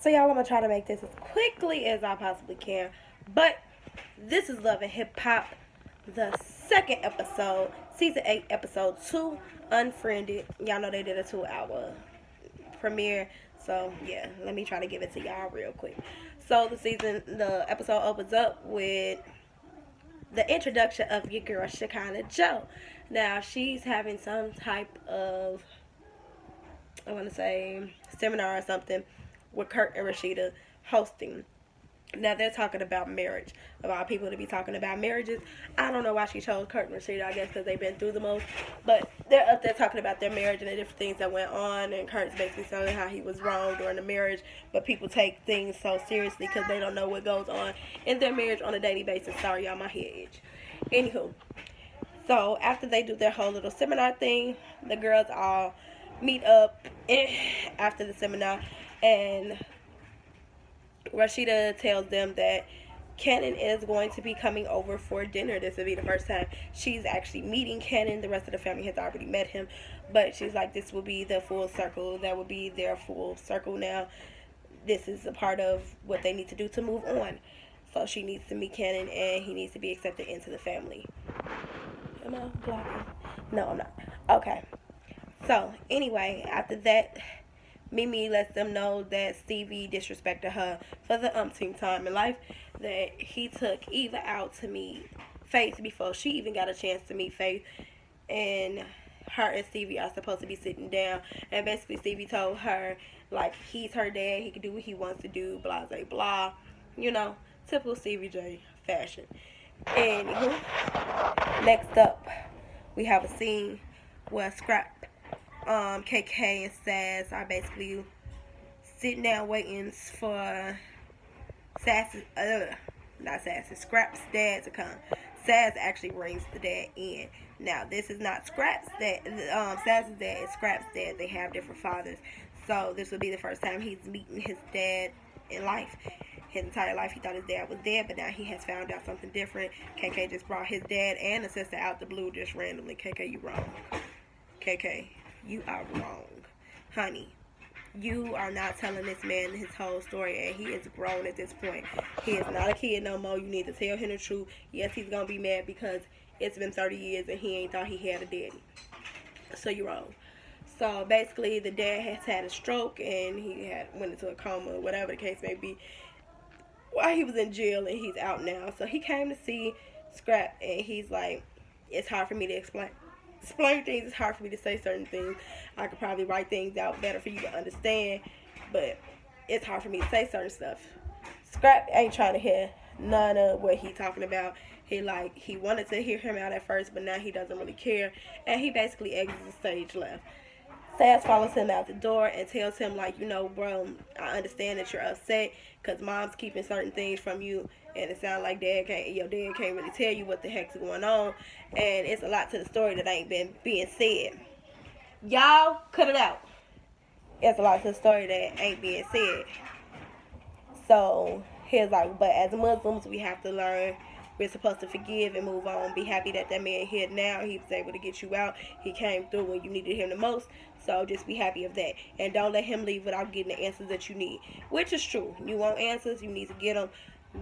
So y'all, I'm gonna try to make this as quickly as I possibly can. But this is Love and Hip Hop, the second episode, season 8, episode 2, Unfriended. Y'all know they did a 2 hour premiere. So yeah, let me try to give it to y'all real quick. So the episode opens up with the introduction of your girl Shekinah Joe. Now she's having some type of, I want to say, seminar or something with Kurt and Rashida hosting. Now they're talking about marriage, of all people to be talking about marriages. I don't know why she chose Kurt and Rashida. I guess because they've been through the most. But they're up there talking about their marriage and the different things that went on. And Kurt's basically saying how he was wrong during the marriage. But people take things so seriously because they don't know what goes on in their marriage on a daily basis. Sorry, y'all, my head itch. Anywho, so after they do their whole little seminar thing, the girls all meet up after the seminar, and Rashida tells them that Cannon is going to be coming over for dinner. This will be the first time she's actually meeting Cannon. The rest of the family has already met him, but she's like, this will be the full circle. That will be their full circle now. This is a part of what they need to do to move on. So she needs to meet Cannon, and he needs to be accepted into the family. Am I blocking? No, I'm not. Okay. So, anyway, after that, Mimi lets them know that Stevie disrespected her for the umpteenth time in life, that he took Eva out to meet Faith before she even got a chance to meet Faith, and her and Stevie are supposed to be sitting down, and basically Stevie told her, like, he's her dad, he can do what he wants to do, blah, blah, blah, you know, typical Stevie J fashion. Anywho, next up, we have a scene where Scrap, KK and Saz are basically sitting down waiting for Scrap's dad to come. Saz actually brings the dad in. Now, this is not Scrap's dad. Saz's dad is Scrap's dad. They have different fathers. So, this will be the first time he's meeting his dad in life. His entire life, he thought his dad was dead, but now he has found out something different. KK just brought his dad and a sister out the blue just randomly. KK, you wrong. KK, you are wrong. Honey, you are not telling this man his whole story, and he is grown at this point. He is not a kid no more. You need to tell him the truth. Yes, he's going to be mad because it's been 30 years and he ain't thought he had a daddy. So you're wrong. So basically, the dad has had a stroke and he went into a coma, or whatever the case may be, while he was in jail, and he's out now. So he came to see Scrap, and he's like, it's hard for me to explain things. It's hard for me to say certain things. I could probably write things out better for you to understand, but it's hard for me to say certain stuff. Scrap ain't trying to hear none of what he talking about. He wanted to hear him out at first, but now he doesn't really care, and he basically exits the stage left. Saz follows him out the door and tells him, like, you know, bro, I understand that you're upset because mom's keeping certain things from you, and it sounds like your dad can't really tell you what the heck's going on, and it's a lot to the story that ain't been being said. Y'all, cut it out. It's a lot to the story that ain't being said. So, he's like, but as Muslims, we have to learn. We're supposed to forgive and move on. Be happy that man here now. He was able to get you out. He came through when you needed him the most. So just be happy of that. And don't let him leave without getting the answers that you need. Which is true. You want answers, you need to get them.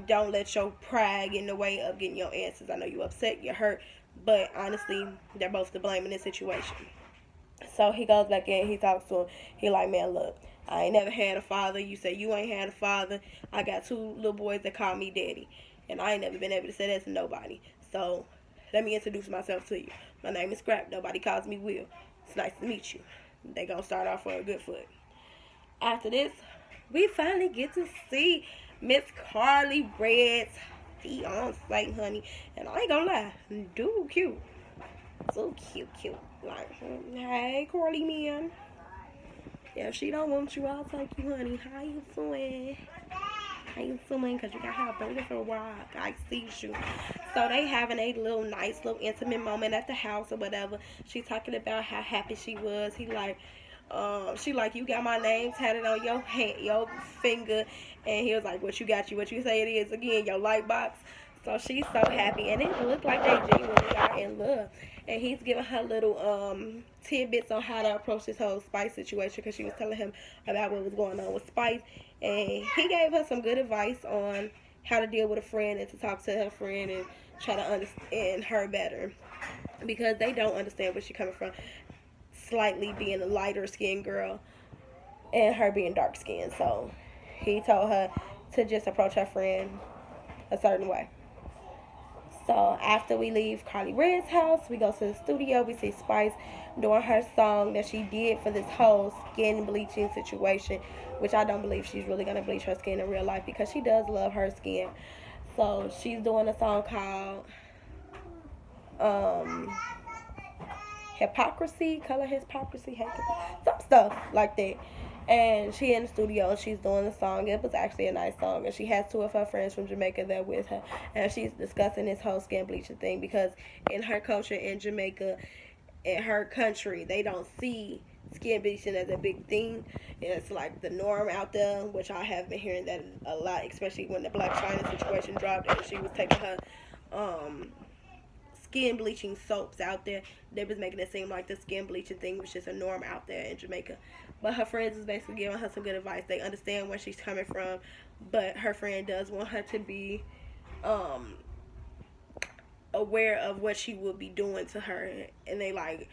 Don't let your pride get in the way of getting your answers. I know you're upset, you're hurt. But honestly, they're both to blame in this situation. So he goes back in, he talks to him. He like, man, look, I ain't never had a father. You say you ain't had a father. I got 2 little boys that call me daddy. And I ain't never been able to say that to nobody. So, let me introduce myself to you. My name is Scrap. Nobody calls me Will. It's nice to meet you. They gonna start off for a good foot. After this, we finally get to see Miss Carly Red's fiance, honey. And I ain't gonna lie, dude cute. So cute. Like, hey, Carly, man. If she don't want you, I'll take you, honey. How you doing? Because you got her burger for a while. I see you. So they having a nice little intimate moment at the house or whatever. She talking about how happy she was. She like, you got my name tatted on your hand, your finger. And he was like, what you say it is again, your light box. So she's so happy, and it looked like they genuinely are in love. And he's giving her little tidbits on how to approach this whole Spice situation, because she was telling him about what was going on with Spice, and he gave her some good advice on how to deal with a friend and to talk to her friend and try to understand her better, because they don't understand where she's coming from. Slightly being a lighter skinned girl and her being dark skinned, so he told her to just approach her friend a certain way. So after we leave Carly Red's house, we go to the studio. We see Spice doing her song that she did for this whole skin bleaching situation, which I don't believe she's really going to bleach her skin in real life, because she does love her skin. So she's doing a song called Hypocrisy, Color Hypocrisy, some stuff like that. And she in the studio and she's doing the song. It was actually a nice song, and she has two of her friends from Jamaica there with her, and she's discussing this whole skin bleaching thing, because in her culture in Jamaica, in her country, they don't see skin bleaching as a big thing. It's like the norm out there, which I have been hearing that a lot, especially when the Black China situation dropped and she was taking her skin bleaching soaps out there. They was making it seem like the skin bleaching thing was just a norm out there in Jamaica. But her friends is basically giving her some good advice. They understand where she's coming from, but her friend does want her to be aware of what she will be doing to her. And they like,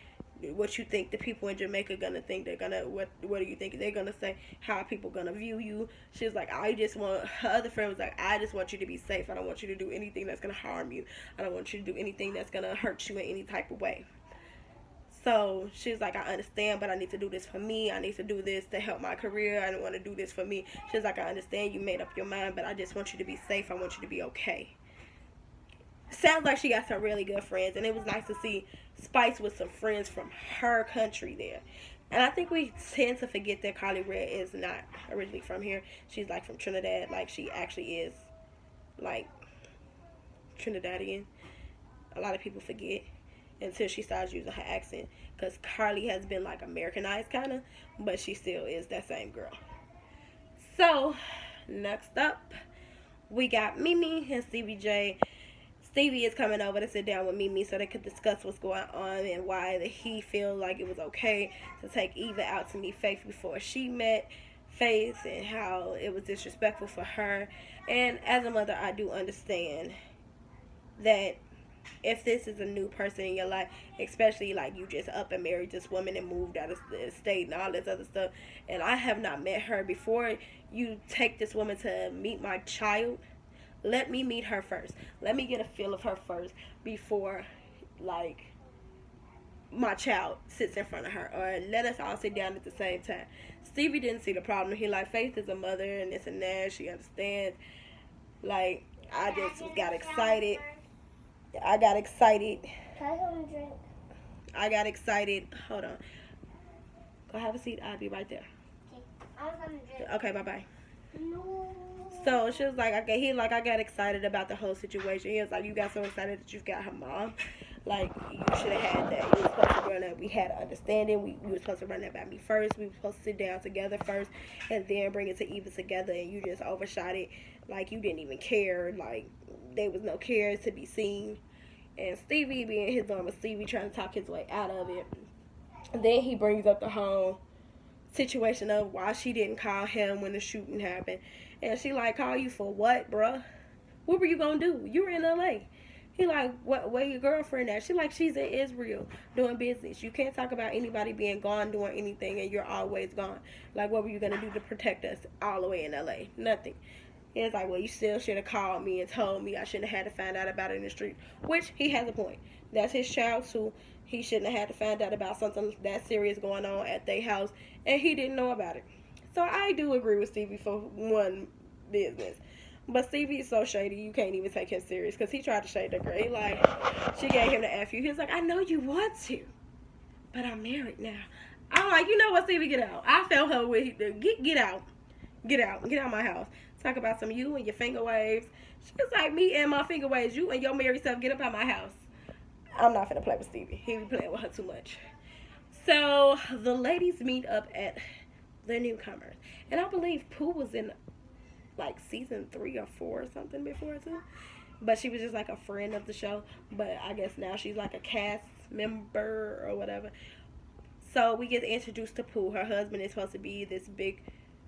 what you think the people in Jamaica gonna think? They're gonna, what do you think they're gonna say? How are people gonna view you? She's like, her other friend was like, I just want you to be safe. I don't want you to do anything that's gonna harm you. I don't want you to do anything that's gonna hurt you in any type of way. So she's like, I understand, but I need to do this for me. I need to do this to help my career. I don't want to do this for me. She's like, I understand you made up your mind, but I just want you to be safe. I want you to be okay. Sounds like she got some really good friends, and it was nice to see Spice with some friends from her country there. And I think we tend to forget that Carly Red is not originally from here. She's like from Trinidad. Like, she actually is like Trinidadian. A lot of people forget until she starts using her accent, because Carly has been like Americanized kind of, but she still is that same girl. So next up, we got Mimi and Stevie J. Stevie is coming over to sit down with Mimi so they could discuss what's going on and why he feel like it was okay to take Eva out to meet Faith before she met Faith, and how it was disrespectful for her. And as a mother, I do understand that if this is a new person in your life, especially like you just up and married this woman and moved out of the state and all this other stuff, and I have not met her before, you take this woman to meet my child, let me meet her first. Let me get a feel of her first before, like, my child sits in front of her. Or let us all sit down at the same time. Stevie didn't see the problem. He like, Faith is a mother and this and that. She understands. Like, I just got excited. I got excited. I got excited. Hold on. Go have a seat. I'll be right there. Okay, bye-bye. No. So she was like, okay, he like, I got excited about the whole situation. He was like, you got so excited that you got her mom. Like, you should have had that. You were supposed to run that. We had an understanding. We were supposed to run that by me first. We were supposed to sit down together first and then bring it to Eva together, and you just overshot it. Like, you didn't even care. Like, there was no care to be seen. And Stevie, being his normal Stevie, trying to talk his way out of it. And then he brings up the whole situation of why she didn't call him when the shooting happened. And she like, call you for what, bruh? What were you gonna do? You were in LA. He like, where your girlfriend at? She like, she's in Israel doing business. You can't talk about anybody being gone doing anything and you're always gone. Like, what were you gonna do to protect us all the way in LA? Nothing. And it's like, well, you still should have called me and told me. I shouldn't have had to find out about it in the street. Which, he has a point. That's his child too. He shouldn't have had to find out about something that serious going on at their house, and he didn't know about it. So I do agree with Stevie for one business. But Stevie is so shady, you can't even take him serious, because he tried to shade the girl. He like, she gave him the F you. He was like, I know you want to, but I'm married now. I'm like, you know what, Stevie, get out. I felt her with, get out. Get out my house. Talk about some you and your finger waves. She was like, me and my finger waves, you and your married self, get up out my house. I'm not finna play with Stevie. He be playing with her too much. So the ladies meet up at the newcomers, and I believe Pooh was in like season 3 or 4 or something before too. but she was just like a friend of the show. But I guess now she's like a cast member or whatever. So we get introduced to Pooh. Her husband is supposed to be this big,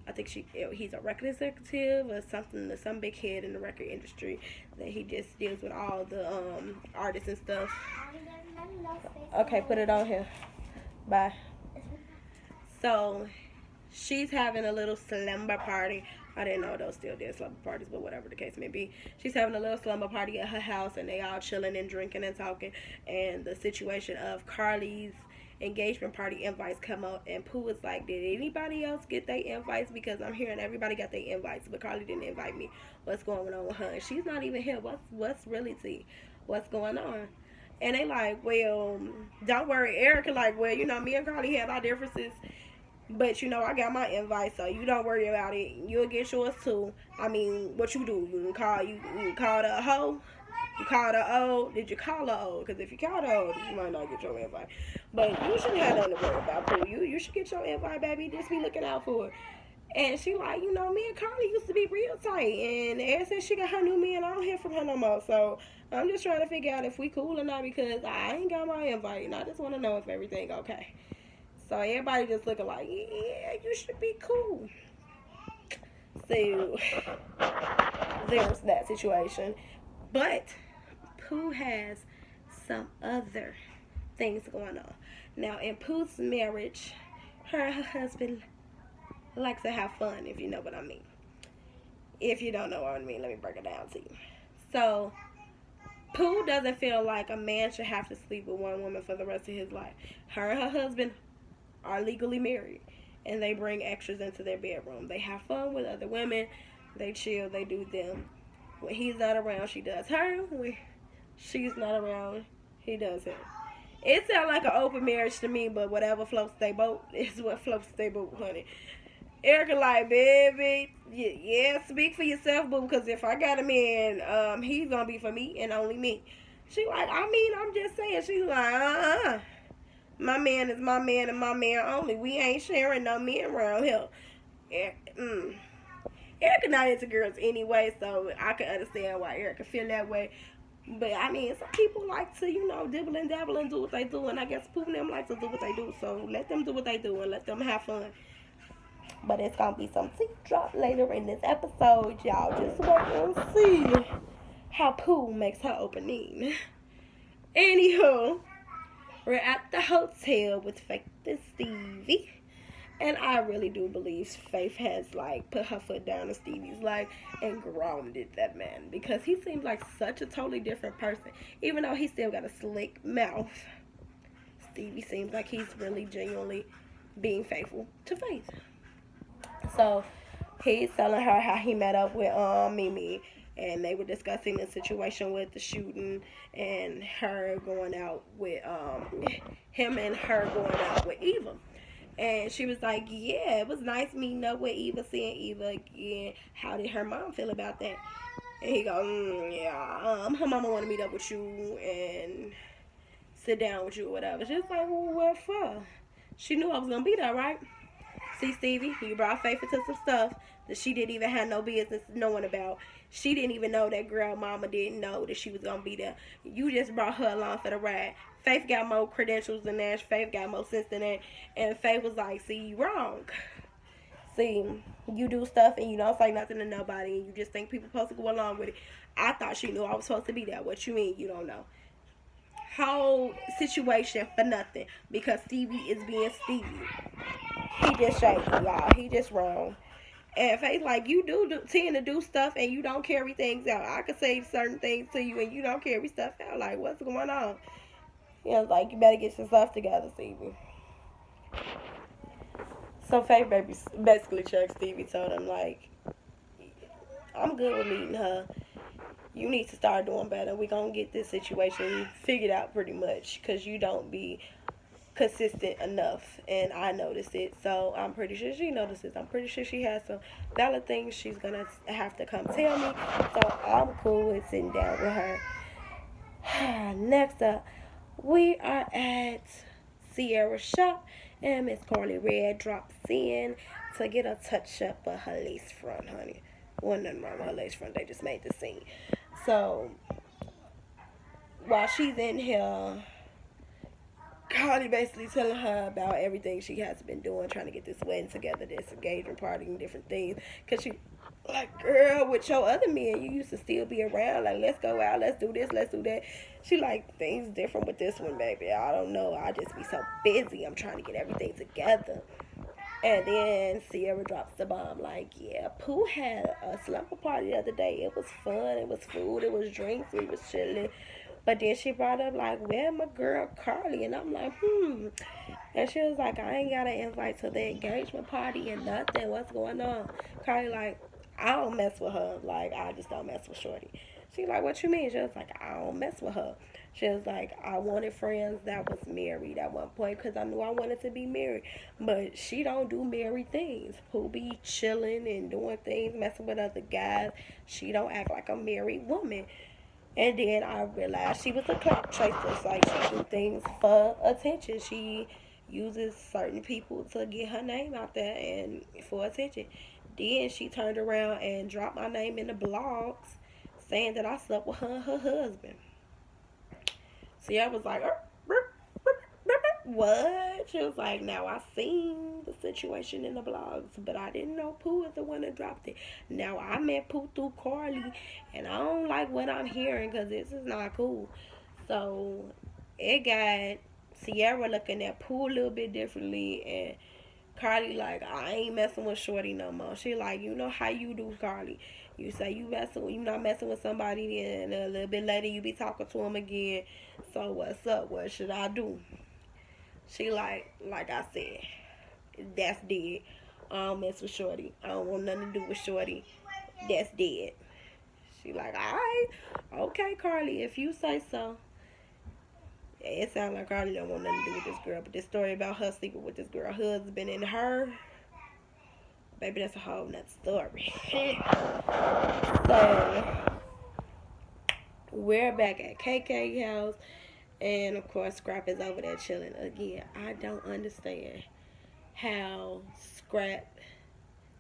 I think he's a record executive or something, some big head in the record industry, that he just deals with all the artists and stuff. Okay, put it on here. Bye. So she's having a little slumber party. I didn't know those still did slumber parties, but whatever the case may be. She's having a little slumber party at her house, and they all chilling and drinking and talking. And the situation of Carly's engagement party invites come out, and Pooh was like, did anybody else get their invites? Because I'm hearing everybody got their invites, but Carly didn't invite me. What's going on with her? And she's not even here. What's really tea? What's going on? And they like, well, don't worry. Erica like, well, you know, me and Carly have our differences, but you know, I got my invite, so you don't worry about it. You'll get yours too. I mean, what you do? You can call her a hoe. You called her old. Did you call her old? Because if you called her old, you might not get your invite. But you shouldn't have nothing to worry about, Pooh. You should get your invite, baby. Just be looking out for it. And she like, you know, me and Carly used to be real tight. And ever since she got her new man, I don't hear from her no more. So I'm just trying to figure out if we cool or not, because I ain't got my invite. And I just want to know if everything okay. So everybody just looking like, yeah, you should be cool. So there's that situation. But Pooh has some other things going on. Now, in Pooh's marriage, her husband likes to have fun, if you know what I mean. If you don't know what I mean, let me break it down to you. So, Pooh doesn't feel like a man should have to sleep with one woman for the rest of his life. Her and her husband are legally married, and they bring extras into their bedroom. They have fun with other women. They chill. They do them. When he's not around, she does her. When she's not around, he does him. It sounds like an open marriage to me, but whatever floats their boat is what floats their boat, honey. Erica like, baby, yeah, speak for yourself, boo, because if I got a man, he's going to be for me and only me. She like, I mean, I'm just saying. She's like, my man is my man and my man only. We ain't sharing no men around here. Erica not into girls anyway, so I can understand why Erica feel that way. But, I mean, some people like to, you know, dibble and dabble and do what they do, and I guess Pooh and them like to do what they do, so let them do what they do and let them have fun. But it's going to be some tea drop later in this episode. Y'all just wait and see how Pooh makes her opening. Anywho, we're at the hotel with Faith and Stevie. And I really do believe Faith has, like, put her foot down in Stevie's life and grounded that man. Because he seems like such a totally different person. Even though he still got a slick mouth, Stevie seems like he's really genuinely being faithful to Faith. So, he's telling her how he met up with Mimi. And they were discussing the situation with the shooting and her going out with, him and her going out with Eva. And she was like, yeah, it was nice meeting up with Eva, seeing Eva again. How did her mom feel about that? And he goes, yeah, her mama want to meet up with you and sit down with you or whatever. She was like, well, what for? She knew I was going to be there, right? See, Stevie, you brought Faith into some stuff that she didn't even have no business knowing about. She didn't even know that girl mama didn't know that she was going to be there. You just brought her along for the ride. Faith got more credentials than that. Faith got more sense than that. And Faith was like, see, you wrong. See, you do stuff and you don't say nothing to nobody and you just think people supposed to go along with it. I thought she knew I was supposed to be there. What you mean you don't know? Whole situation for nothing because Stevie is being Stevie. He just shady, y'all. He just wrong. And Faith, like, you do tend to do stuff and you don't carry things out. I could say certain things to you and you don't carry stuff out. Like, what's going on? You know, like, you better get your stuff together, Stevie. So Faith basically checked Stevie, told him, like, I'm good with meeting her. You need to start doing better. We're going to get this situation figured out pretty much because you don't be consistent enough. And I noticed it. So I'm pretty sure she notices. I'm pretty sure she has some valid things she's going to have to come tell me. So I'm cool with sitting down with her. Next up, we are at Sierra's shop. And Miss Carly Red drops in to get a touch up of her lace front, honey. Wasn't nothing wrong with her lace front. They just made the scene. So while she's in here, Carly basically telling her about everything she has been doing, trying to get this wedding together, this engagement party, and different things. Cause she like, girl, with your other men, you used to still be around. Like, let's go out, let's do this, let's do that. She like, things different with this one, baby. I don't know. I just be so busy. I'm trying to get everything together. And then Sierra drops the bomb like, yeah, Pooh had a slumber party the other day. It was fun. It was food. It was drinks. We was chilling. But then she brought up like, where my girl Carly? And I'm like, And she was like, I ain't got an invite to the engagement party and nothing. What's going on? Carly like, I don't mess with her. Like, I just don't mess with Shorty. She like, what you mean? She was like, I don't mess with her. She was like, I wanted friends that was married at one point because I knew I wanted to be married. But she don't do married things. Who be chilling and doing things, messing with other guys. She don't act like a married woman. And then I realized she was a clout chaser. It's like she do things for attention. She uses certain people to get her name out there and for attention. Then she turned around and dropped my name in the blogs saying that I slept with her and her husband. See, I was like, what? She was like, now I seen the situation in the blogs, but I didn't know Pooh is the one that dropped it. Now I met Pooh through Carly, and I don't like what I'm hearing because this is not cool. So it got Sierra looking at Pooh a little bit differently, and Carly like, I ain't messing with Shorty no more. She like, you know how you do, Carly. You say you not messing with somebody, and a little bit later you be talking to him again. So what's up? What should I do? She like I said, that's dead. I don't mess with Shorty. I don't want nothing to do with Shorty. That's dead. She like, alright, okay, Carly, if you say so. It sounds like Carly don't want nothing to do with this girl, but this story about her sleeping with this girl husband and her, baby, that's a whole nother story. So we're back at KK house, and of course Scrap is over there chilling again. I don't understand how Scrap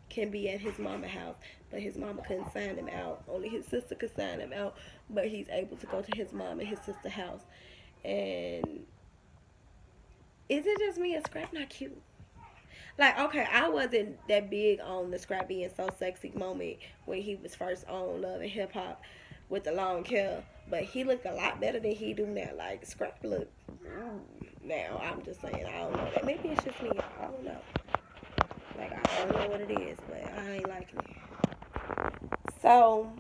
can be at his mama house, but his mama couldn't sign him out. Only his sister could sign him out, but he's able to go to his mom and his sister's house. And is it just me or Scrap not cute? Like, okay, I wasn't that big on the Scrap being so sexy moment when he was first on Love and Hip Hop with the long hair, but he looked a lot better than he do now. Like, Scrap look now. I'm just saying, I don't know that. Maybe it's just me. I don't know. Like, I don't know what it is, but I ain't liking it. So,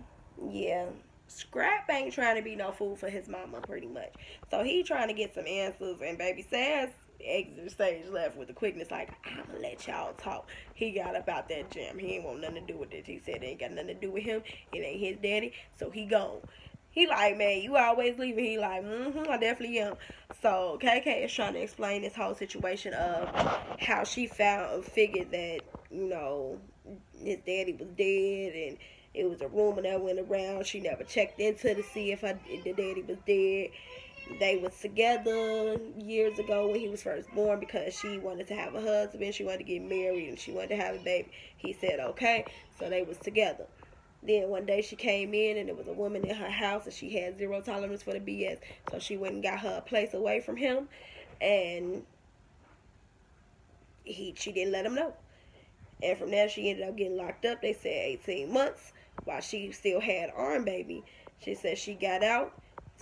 yeah. Scrap ain't trying to be no fool for his mama, pretty much. So he trying to get some answers, and baby Sass exit stage left with the quickness, like, I'ma let y'all talk. He got up out that gym. He ain't want nothing to do with it. He said it ain't got nothing to do with him. It ain't his daddy, so he gone. He like, man, you always leaving. He like, I definitely am. So KK is trying to explain this whole situation of how she figured that, you know, his daddy was dead, and it was a rumor that went around. She never checked into to see if the daddy was dead. They was together years ago when he was first born because she wanted to have a husband. She wanted to get married and she wanted to have a baby. He said okay, so they was together. Then one day she came in and there was a woman in her house and she had zero tolerance for the BS. So she went and got her a place away from him, and she didn't let him know. And from there she ended up getting locked up. They said 18 months while she still had arm baby. She said she got out.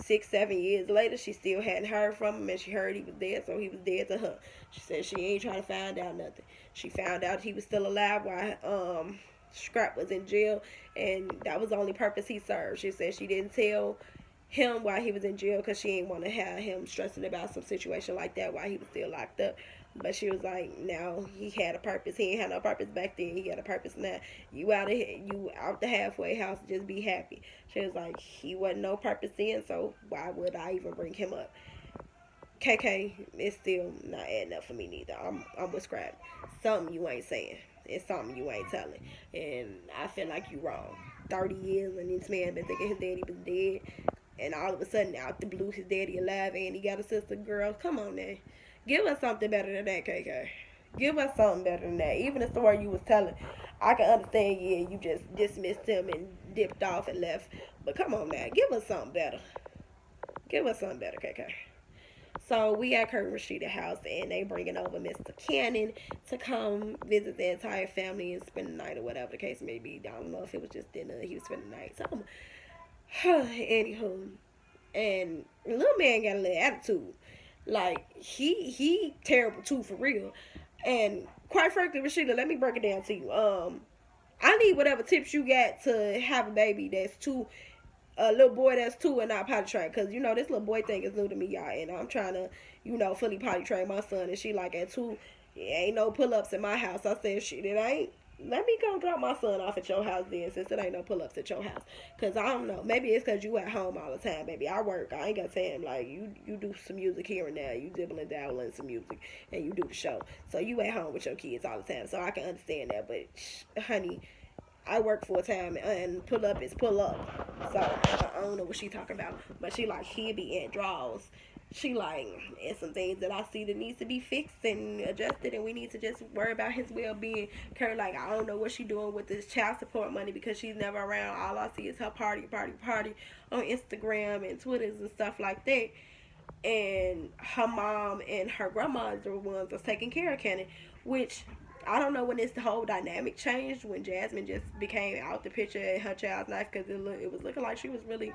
6-7 years later, she still hadn't heard from him, and she heard he was dead, so he was dead to her. She said she ain't trying to find out nothing. She found out he was still alive while Scrap was in jail, and that was the only purpose he served. She said she didn't tell him while he was in jail because she didn't want to have him stressing about some situation like that while he was still locked up. But she was like, now he had a purpose. He ain't had no purpose back then. He got a purpose now. You out the halfway house, just be happy. She was like, he wasn't no purpose then, so why would I even bring him up? KK is still not adding up for me neither. I'm with Scrap. Something you ain't saying. It's something you ain't telling. And I feel like you wrong. 30 years and this man been thinking his daddy was dead. And all of a sudden, out the blue, his daddy alive and he got a sister. Girl, come on now. Give us something better than that, KK. Give us something better than that. Even the story you was telling, I can understand. Yeah, you just dismissed him and dipped off and left. But come on, man, give us something better. Give us something better, KK. So we at Kurt and Rashida's house, and they bringing over Mr. Cannon to come visit the entire family and spend the night or whatever the case may be. I don't know if it was just dinner. He was spending the night. So, anywho, and little man got a little attitude. Like he terrible too, for real. And quite frankly, Rashida, let me break it down to you. I need whatever tips you got to have a baby that's two, a little boy that's two and not potty trained. Because, you know, this little boy thing is new to me, y'all. And I'm trying to, you know, fully potty train my son. And she like, at two, ain't no pull-ups in my house. I said, shit, it ain't. Let me go drop my son off at your house then, since it ain't no pull-ups at your house. Because I don't know. Maybe it's because you at home all the time, baby. I work. I ain't got time. Like, you do some music here and there. You dibble and dabble in some music. And you do the show. So you at home with your kids all the time. So I can understand that. But, honey, I work full time, and pull up is pull up. So I don't know what she talking about, but she like he be in draws. She like, it's some things that I see that needs to be fixed and adjusted, and we need to just worry about his well being. Kurt like, I don't know what she doing with this child support money because she's never around. All I see is her party on Instagram and Twitters and stuff like that. And her mom and her grandma are the ones that's taking care of Cannon, which I don't know when this whole dynamic changed, when Jasmine just became out the picture in her child's life, because it was looking like she was really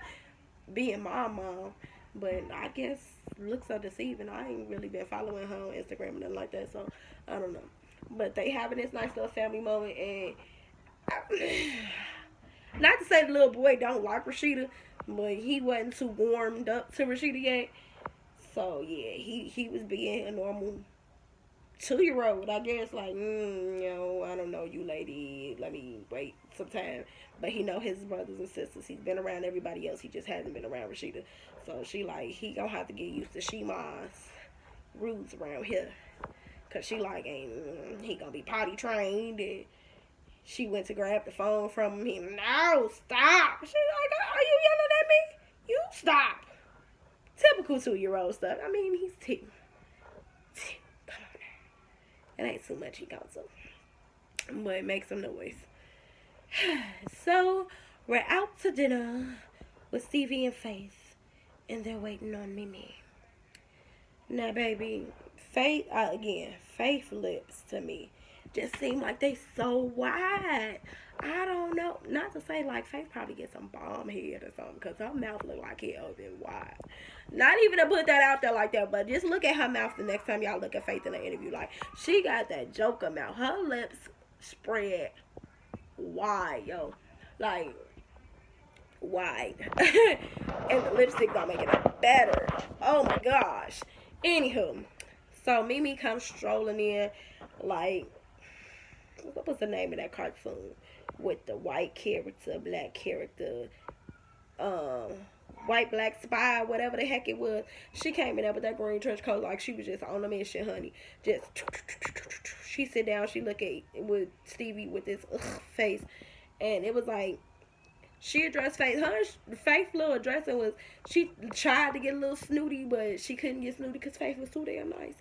being my mom. But I guess looks are deceiving. I ain't really been following her on Instagram and nothing like that, so I don't know. But they having this nice little family moment, and not to say the little boy don't like Rashida, but he wasn't too warmed up to Rashida yet. So yeah, he was being a normal 2-year-old, I guess, like, I don't know you, lady. Let me wait some time. But he know his brothers and sisters. He's been around everybody else. He just hasn't been around Rashida. So she like, he gonna have to get used to Shema's roots around here. Cause she like, ain't he gonna be potty trained? And she went to grab the phone from him. He, no, stop. She like, are you yelling at me? You stop. Typical 2-year-old stuff. I mean, he's two. It ain't too much he got to. But it makes some noise. So, we're out to dinner with Stevie and Faith. And they're waiting on Mimi. Now, baby, Faith lips to me just seem like they so wide. I don't know. Not to say like Faith probably get some bomb head or something, because her mouth look like hell been wide. Not even to put that out there like that, but just look at her mouth the next time y'all look at Faith in the interview. Like, she got that Joker mouth. Her lips spread wide, yo. Like, wide. And the lipstick don't make it better. Oh my gosh. Anywho, so Mimi comes strolling in, like, what was the name of that cartoon with the white character, black character, white black spy, whatever the heck it was. She came in there with that green trench coat like she was just on a mission, honey. Just she sit down, she look at with Stevie with this face, and it was like she addressed Faith. Her Faith little addressing was, she tried to get a little snooty, but she couldn't get snooty because Faith was too damn nice.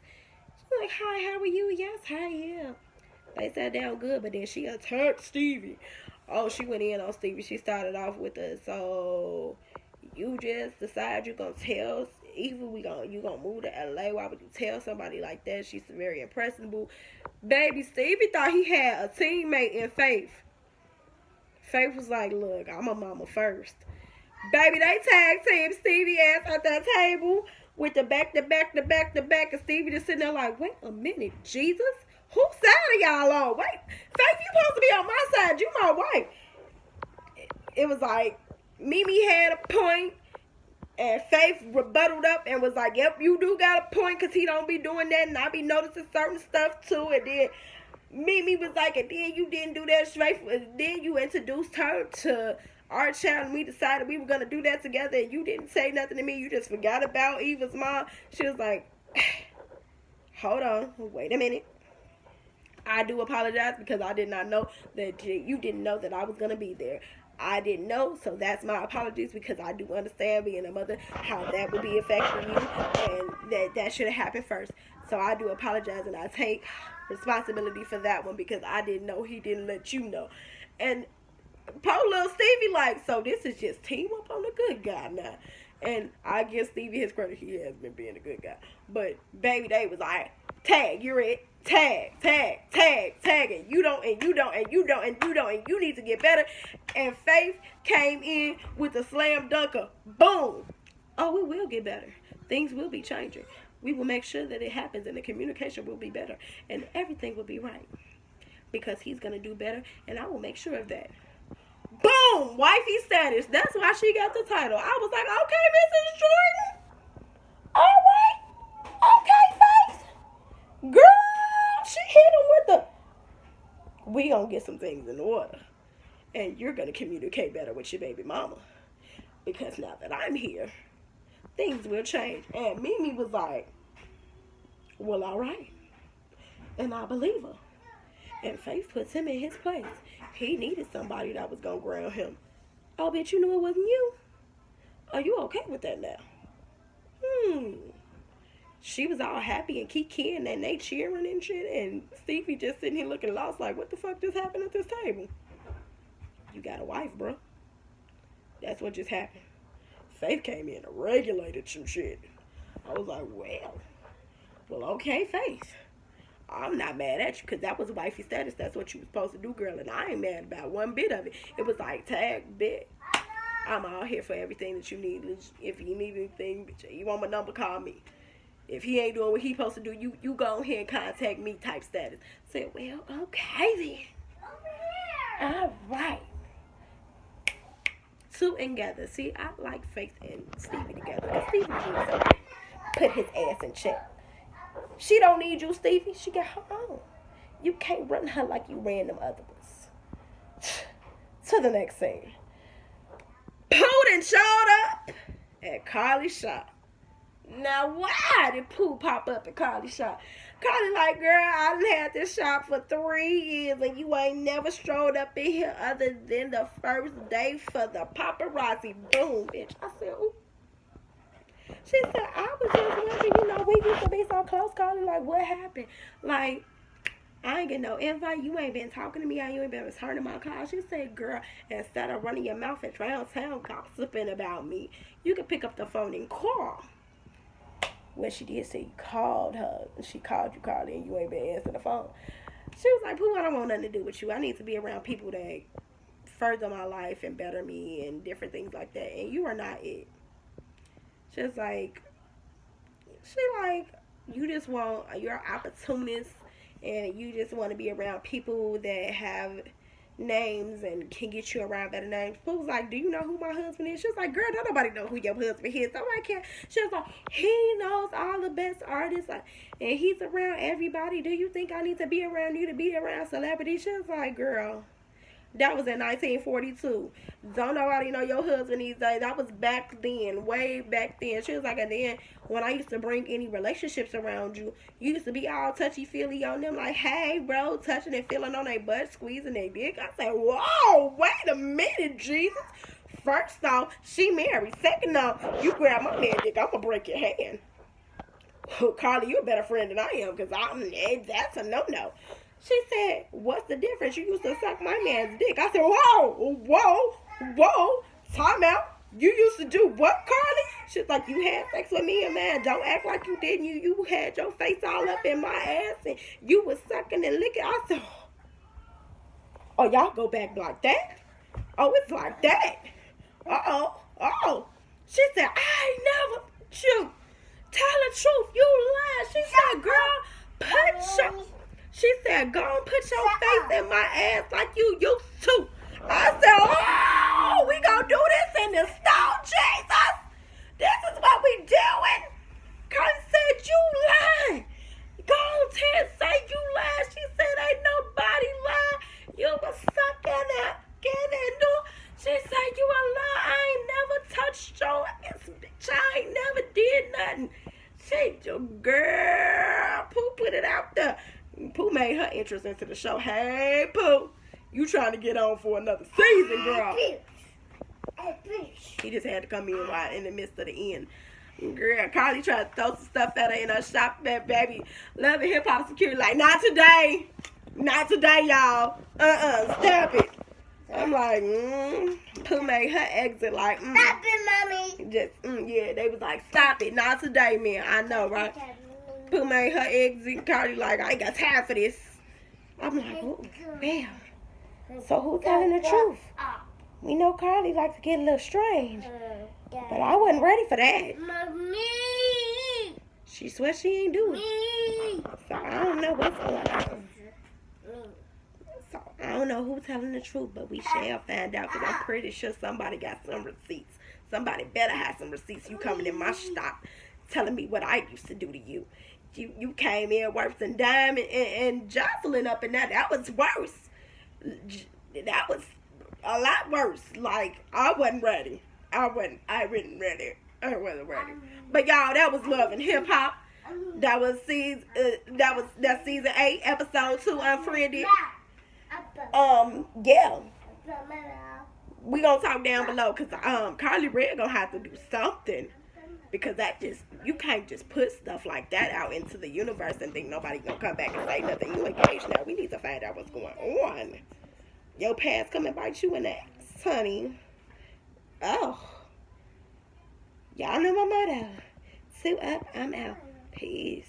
She was like, hi, how are you? Yes, hi, yeah. They sat down good, but then she attacked Stevie. Oh, she went in on Stevie. She started off with us. So you just decide you're gonna tell Eva you gonna move to LA. Why would you tell somebody like that? She's very impressionable. Baby, Stevie thought he had a teammate in Faith. Faith was like, look, I'm a mama first. Baby, they tag team Stevie ass at that table with the back, and Stevie just sitting there like, wait a minute, Jesus? Whose side are y'all on? Wait, Faith, you supposed to be on my side. You my wife. It was like, Mimi had a point, and Faith rebutted up and was like, yep, you do got a point, because he don't be doing that, and I be noticing certain stuff too. And then Mimi was like, and then you didn't do that straight. Then you introduced her to our child, and we decided we were going to do that together, and you didn't say nothing to me. You just forgot about Eva's mom. She was like, hold on, wait a minute. I do apologize because I did not know that you didn't know that I was going to be there. I didn't know, so that's my apologies, because I do understand, being a mother, how that would be affecting you, and that should have happened first. So I do apologize, and I take responsibility for that one because I didn't know he didn't let you know. And poor little Stevie like, so this is just team up on the good guy now. And I give Stevie his credit, he has been being a good guy. But baby, they was like, tag, you're it. Tag, and you don't, and you don't, and you don't, and you don't, and you need to get better. And Faith came in with a slam dunker. Boom. Oh, it will get better. Things will be changing. We will make sure that it happens and the communication will be better. And everything will be right. Because he's going to do better, and I will make sure of that. Boom! Wifey status. That's why she got the title. I was like, okay, Mrs. Jordan. All right. Okay, Faith. Girl, she hit him with the... We gonna get some things in order. And you're going to communicate better with your baby mama. Because now that I'm here, things will change. And Mimi was like, well, all right. And I believe her. And Faith puts him in his place. He needed somebody that was going to ground him. Oh, bitch, you knew it wasn't you? Are you okay with that now? She was all happy and kiki and they cheering and shit. And Stevie just sitting here looking lost like, what the fuck just happened at this table? You got a wife, bro. That's what just happened. Faith came in and regulated some shit. I was like, well, okay, Faith. I'm not mad at you because that was wifey status. That's what you was supposed to do, girl. And I ain't mad about one bit of it. It was like, tag, bitch. I'm all here for everything that you need. If you need anything, bitch, you want my number, call me. If he ain't doing what he supposed to do, you go ahead and contact me type status. I said, well, okay then. All right. Two together. See, I like Faith and Stevie together. Stevie needs to put his ass in check. She don't need you, Stevie. She got her own. You can't run her like you ran them other ones. To the next scene. Pooh showed up at Carly's shop. Now, why did Pooh pop up at Carly's shop? Carly like, girl, I done had this shop for 3 years and you ain't never strolled up in here other than the first day for the paparazzi. Boom, bitch. I said, ooh. She said, I was just wondering, we used to be so close, Carly. Like, what happened? Like, I ain't get no invite. You ain't been talking to me. You ain't been returning my call. She said, girl, instead of running your mouth and downtown gossiping about me, you can pick up the phone and call. Well, she did say you called her. She called you, Carly, and you ain't been answering the phone. She was like, Pooh, I don't want nothing to do with you. I need to be around people that further my life and better me and different things like that. And you are not it. Just like, you just want, you're an opportunist and you just want to be around people that have names and can get you around better names. Pooh was like, do you know who my husband is? She was like, girl, don't nobody know who your husband is. Nobody care. She was like, he knows all the best artists and he's around everybody. Do you think I need to be around you to be around celebrities? She was like, girl, that was in 1942. Don't nobody know your husband these days. That was back then, way back then. She was like, and then when I used to bring any relationships around you, you used to be all touchy-feely on them, like, hey, bro, touching and feeling on their butt, squeezing their dick. I said, whoa, wait a minute, Jesus. First off, she married. Second off, you grab my man dick, I'm going to break your hand. Carly, you're a better friend than I am, because that's a no-no. She said, what's the difference? You used to suck my man's dick. I said, whoa, time out. You used to do what, Carly? She's like, you had sex with me, and man, don't act like you didn't. You had your face all up in my ass, and you was sucking and licking. I said, oh, y'all go back like that? Oh, it's like that. Uh-oh. She said, I ain't never you. Tell the truth. You lied. She said, girl, she said, go and put your face in my ass like you used to. I said, oh, we gonna do this in the stone, Jesus. This is what we doing. Carly said, you lied. Go on, Ted, say you lied. She said, ain't nobody lied. You was sucking up, getting into. She said, you a lie. I ain't never touched your ass, bitch. I ain't never did nothing. She, girl, Pooh put it out there. Pooh made her interest into the show. Hey, Pooh, you trying to get on for another season, girl. He just had to come in right in the midst of the end. Girl, Carly tried to throw some stuff at her in her shop, that baby. Love and hip hop security, like, not today. Not today, y'all. Stop it. I'm like, Pooh made her exit like, Stop it, mommy. Just, yeah, they was like, stop it. Not today, man. I know, right? Pooh made her exit. Carly like, I ain't got time for this. I'm like, oh, damn. So who's telling the truth? We know Carly likes to get a little strange. But I wasn't ready for that. Mommy. She swears she ain't do it. So I don't know what's going on. So I don't know who's telling the truth, but we shall find out because I'm pretty sure somebody got some receipts. Somebody better have some receipts. You coming in my shop telling me what I used to do to you. You came in worse than Dime and Jocelyn up in that. That was worse. That was a lot worse. Like, I wasn't ready. I wasn't ready. I wasn't ready. But y'all, that was Love and Hip Hop. That was season 8, episode 2, Unfriended. Yeah. We gonna talk down below because Carly Red gonna have to do something. Because that just, you can't just put stuff like that out into the universe and think nobody gonna come back and say nothing. You engaged now. We need to find out what's going on. Your past come and bite you in the ass, honey. Oh. Y'all know my motto. Suit up, I'm out. Peace.